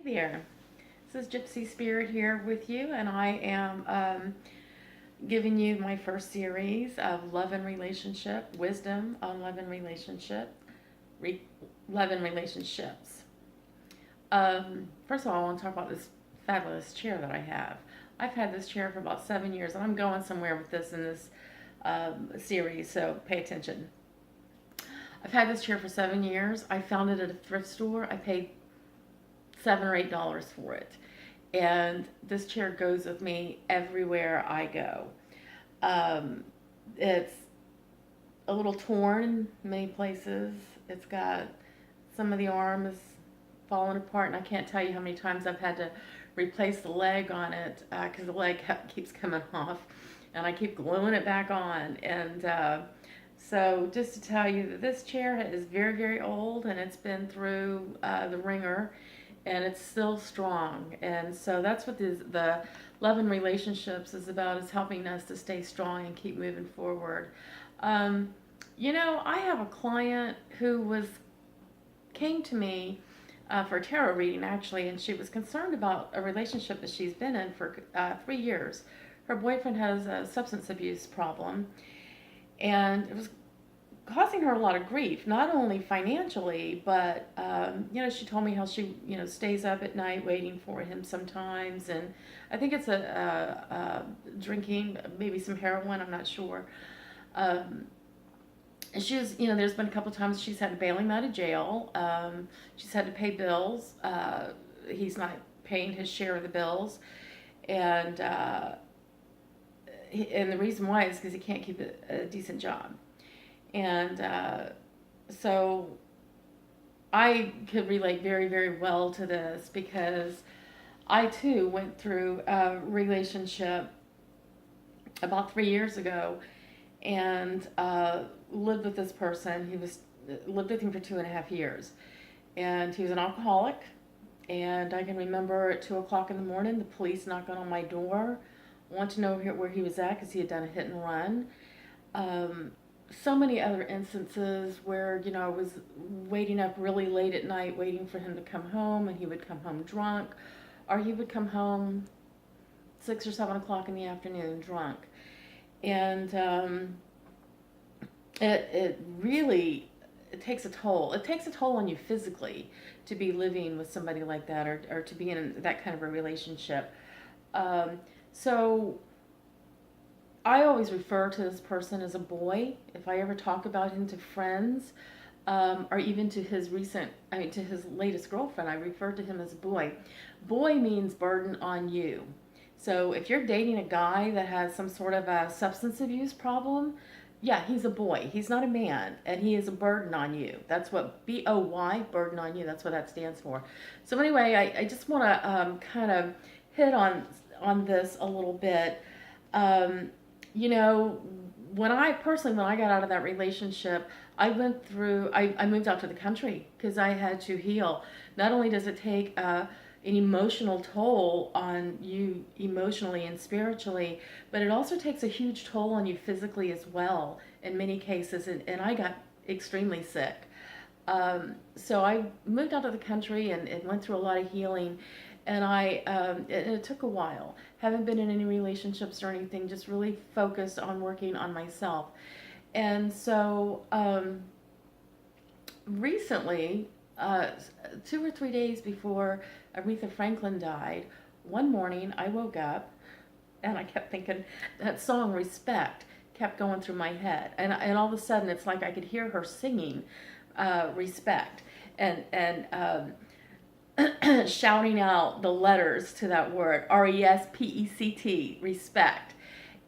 There. This is Gypsy Spirit here with you, and I am giving you my first series of love and relationship, wisdom on love and re- love and relationships. First of all, I want to talk about this fabulous chair that I have. I've had this chair for about 7 years, and I'm going somewhere with this in this series, so pay attention. I've had this chair for 7 years. I found it at a thrift store. I paid $7 or $8 for it. And this chair goes with me everywhere I go. It's a little torn in many places. It's got some of the arms falling apart, and I can't tell you how many times I've had to replace the leg on it because the leg keeps coming off, and I keep gluing it back on. And so, just to tell you that this chair is very, very old, and it's been through the ringer, and it's still strong. And so that's what the love and relationships is about, is helping us to stay strong and keep moving forward. Um, I have a client who came to me for a tarot reading actually, and she was concerned about a relationship that she's been in for 3 years. Her boyfriend has a substance abuse problem, and it was causing her a lot of grief, not only financially, but she told me how she stays up at night waiting for him sometimes, and I think it's drinking, maybe some heroin, I'm not sure. Um, and there's been a couple of times she's had to bail him out of jail. She's had to pay bills. He's not paying his share of the bills, and and the reason why is because he can't keep a decent job. And so I could relate very, very well to this because I too went through a relationship about 3 years ago, and lived with this person. Lived with him for 2.5 years, and he was an alcoholic. And I can remember at 2 o'clock in the morning, the police knocking on my door, want to know where he was at because he had done a hit and run. Um, so many other instances where I was waiting up really late at night waiting for him to come home, and he would come home drunk, or he would come home 6 or 7 o'clock in the afternoon drunk. And it really, it takes a toll. It takes a toll on you physically to be living with somebody like that, or to be in that kind of a relationship. So I always refer to this person as a boy. If I ever talk about him to friends, or even to to his latest girlfriend, I refer to him as a boy. Boy means burden on you. So if you're dating a guy that has some sort of a substance abuse problem, yeah, he's a boy. He's not a man, and he is a burden on you. That's what BOY, burden on you. That's what that stands for. So anyway, I just want to kind of hit on this a little bit. Um, you know, when I got out of that relationship, I moved out to the country because I had to heal. Not only does it take an emotional toll on you emotionally and spiritually, but it also takes a huge toll on you physically as well in many cases. And I got extremely sick. So I moved out of the country and went through a lot of healing. And it took a while. Haven't been in any relationships or anything, just really focused on working on myself. And so recently, uh, 2 or 3 days before Aretha Franklin died, one morning I woke up and I kept thinking that song Respect kept going through my head. And all of a sudden it's like I could hear her singing Respect. And shouting out the letters to that word, RESPECT, respect.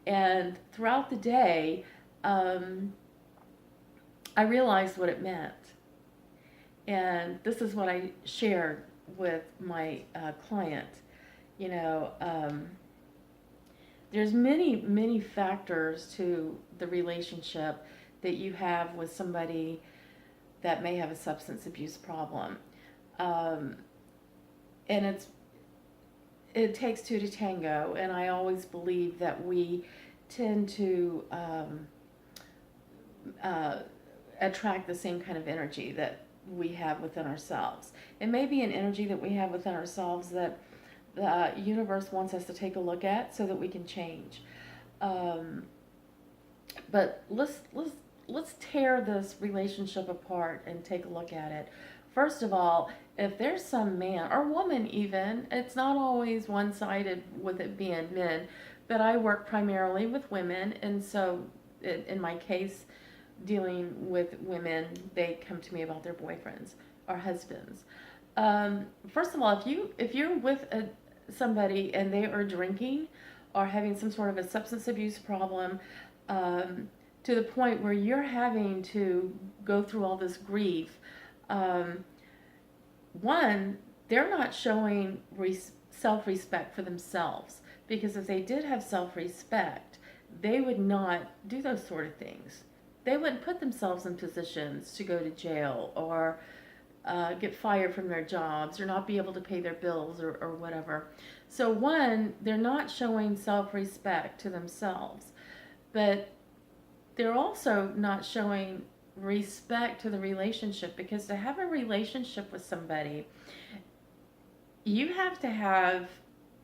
And throughout the day, I realized what it meant. And this is what I shared with my client. You know, there's many, many factors to the relationship that you have with somebody that may have a substance abuse problem. Um, and it takes two to tango, and I always believe that we tend to uh, attract the same kind of energy, that we have within ourselves. It may be an energy that we have within ourselves that the universe wants us to take a look at so that we can change. Um, but let's tear this relationship apart and take a look at it. First of all, if there's some man or woman, even, it's not always one-sided with it being men, but I work primarily with women, and so in my case, dealing with women, they come to me about their boyfriends or husbands. First of all, if you're with somebody and they are drinking or having some sort of a substance abuse problem, to the point where you're having to go through all this grief, um, one, they're not showing self-respect for themselves, because if they did have self-respect, they would not do those sort of things. They wouldn't put themselves in positions to go to jail or get fired from their jobs or not be able to pay their bills or whatever. So one, they're not showing self-respect to themselves, but they're also not showing respect to the relationship, because to have a relationship with somebody, you have to have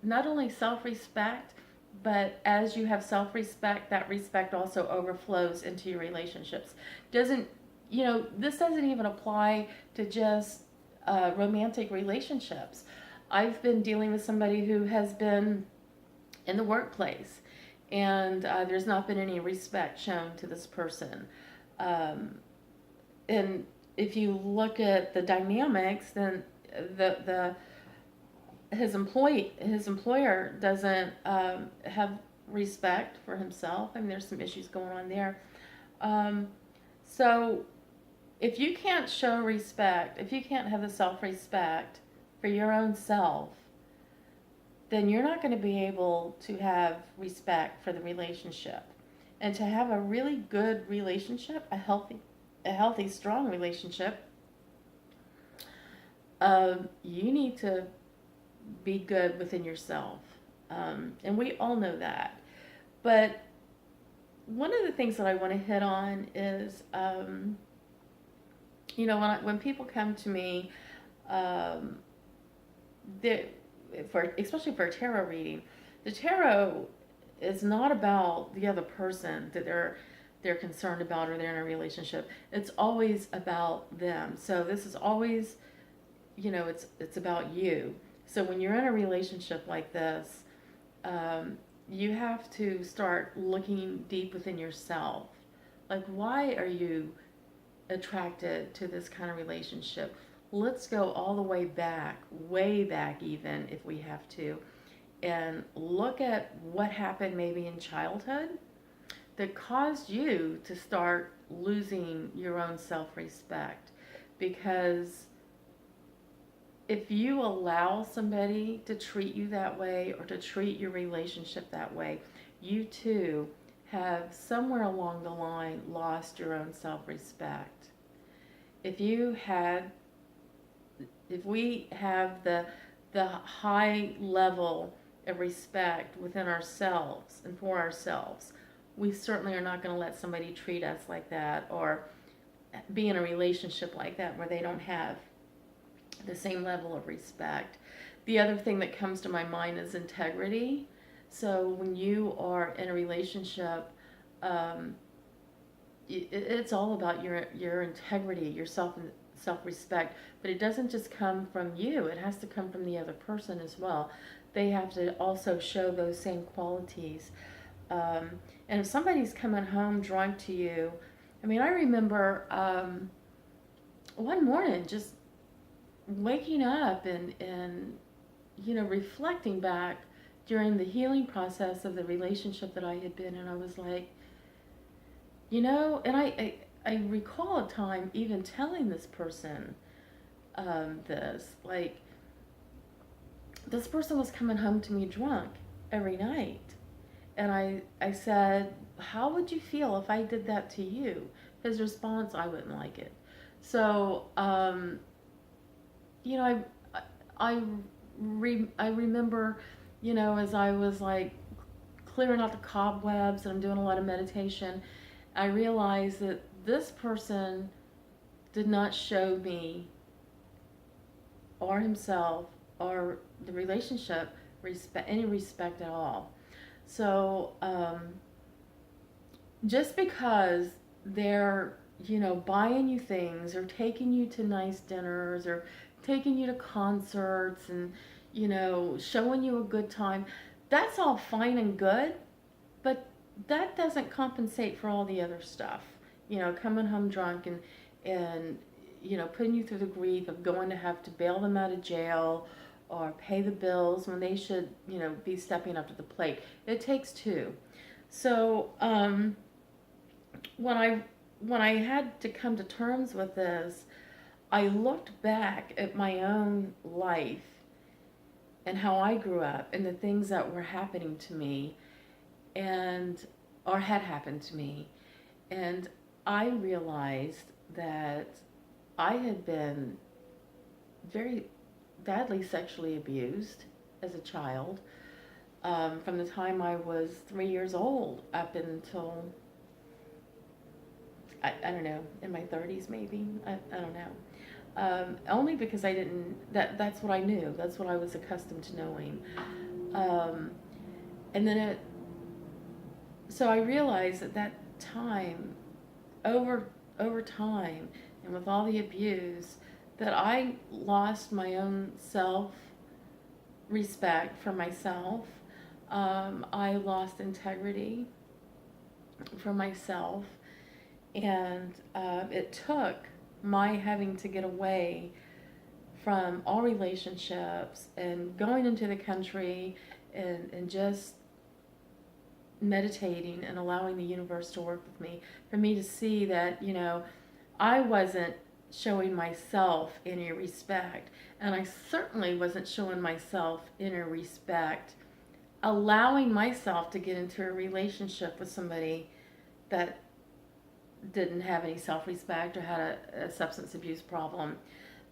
not only self-respect, but as you have self-respect, that respect also overflows into your relationships. Doesn't, this doesn't even apply to just romantic relationships. I've been dealing with somebody who has been in the workplace, and there's not been any respect shown to this person. And if you look at the dynamics, then the his employer doesn't have respect for himself. I mean, there's some issues going on there. So if you can't show respect, if you can't have the self-respect for your own self, then you're not going to be able to have respect for the relationship. And to have a really good relationship, a healthy, strong relationship, you need to be good within yourself. And we all know that. But one of the things that I want to hit on is, when people come to me, especially for a tarot reading, the tarot is not about the other person that they're concerned about or they're in a relationship. It's always about them. So this is always, it's about you. So when you're in a relationship like this, you have to start looking deep within yourself. Like, why are you attracted to this kind of relationship? Let's go all the way back even if we have to, and look at what happened maybe in childhood that caused you to start losing your own self-respect. Because if you allow somebody to treat you that way or to treat your relationship that way, you too have somewhere along the line lost your own self-respect. If we have the high level of respect within ourselves and for ourselves, we certainly are not going to let somebody treat us like that or be in a relationship like that where they don't have the same level of respect. The other thing that comes to my mind is integrity. So when you are in a relationship, it's all about your integrity, your self-respect, but it doesn't just come from you. It has to come from the other person as well. They have to also show those same qualities. And if somebody's coming home drunk to you, I mean, I remember one morning just waking up and reflecting back during the healing process of the relationship that I had been in. I was like, and I recall a time even telling this person this, like, this person was coming home to me drunk every night. And I said, how would you feel if I did that to you? His response, I wouldn't like it. So, I remember, as I was like clearing out the cobwebs and I'm doing a lot of meditation, I realized that this person did not show me or himself or the relationship any respect at all. So just because they're, buying you things or taking you to nice dinners or taking you to concerts and, showing you a good time, that's all fine and good, but that doesn't compensate for all the other stuff. Coming home drunk and putting you through the grief of going to have to bail them out of jail or pay the bills when they should, be stepping up to the plate. It takes two. So when I had to come to terms with this, I looked back at my own life and how I grew up and the things that were happening to me and or had happened to me, and I realized that I had been very badly sexually abused as a child, from the time I was 3 years old up until, I don't know, in my 30s maybe. I don't know. Only because that's what I knew. That's what I was accustomed to knowing. And then so I realized at that time, over time, and with all the abuse, that I lost my own self-respect for myself. I lost integrity for myself, and it took my having to get away from all relationships and going into the country and just meditating and allowing the universe to work with me, for me to see that, I wasn't showing myself any respect, and I certainly wasn't showing myself any respect allowing myself to get into a relationship with somebody that didn't have any self-respect or had a substance abuse problem.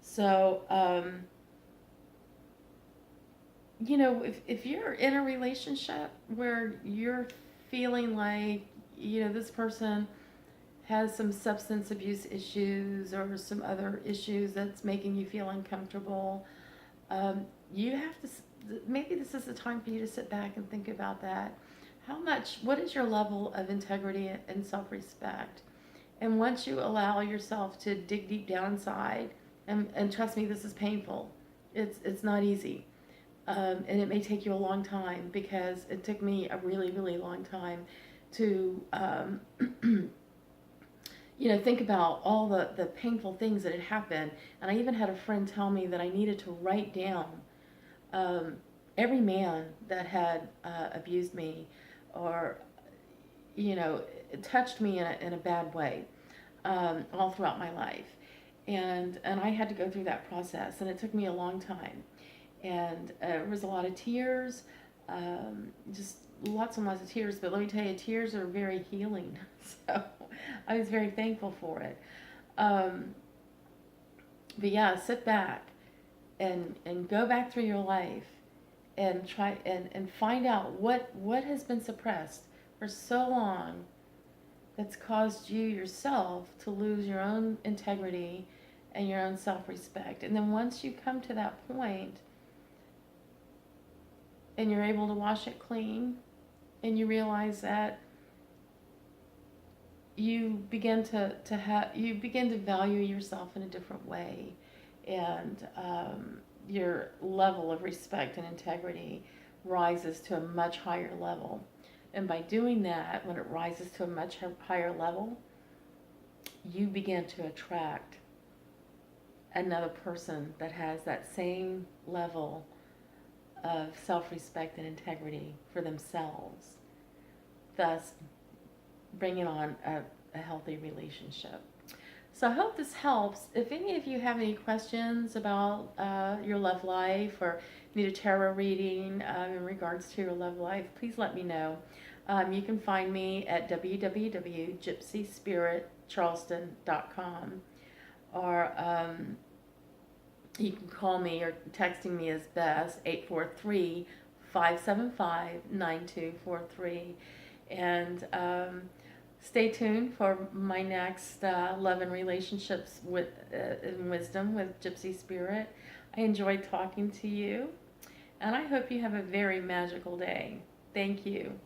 So if you're in a relationship where you're feeling like, this person has some substance abuse issues or some other issues that's making you feel uncomfortable, you have to, maybe this is the time for you to sit back and think about that. What is your level of integrity and self-respect? And once you allow yourself to dig deep down inside, and trust me, this is painful. It's not easy. And it may take you a long time, because it took me a really, really long time to, think about all the painful things that had happened. And I even had a friend tell me that I needed to write down every man that had abused me or, touched me in a bad way, all throughout my life. And I had to go through that process, and it took me a long time. And it was a lot of tears, just lots and lots of tears. But let me tell you, tears are very healing. So I was very thankful for it. But yeah, sit back and go back through your life and try and find out what has been suppressed for so long that's caused you yourself to lose your own integrity and your own self-respect. And then once you come to that point and you're able to wash it clean, and you realize that you begin to value yourself in a different way, and your level of respect and integrity rises to a much higher level. And by doing that, when it rises to a much higher level, you begin to attract another person that has that same level of self-respect and integrity for themselves, thus bringing on a healthy relationship. So I hope this helps. If any of you have any questions about your love life, or need a tarot reading in regards to your love life, please let me know. You can find me at www.gypsyspiritcharleston.com, or you can call me, or texting me is best, 843-575-9243. And Stay tuned for my next Love and Relationships with and Wisdom with Gypsy Spirit. I enjoyed talking to you, and I hope you have a very magical day. Thank you.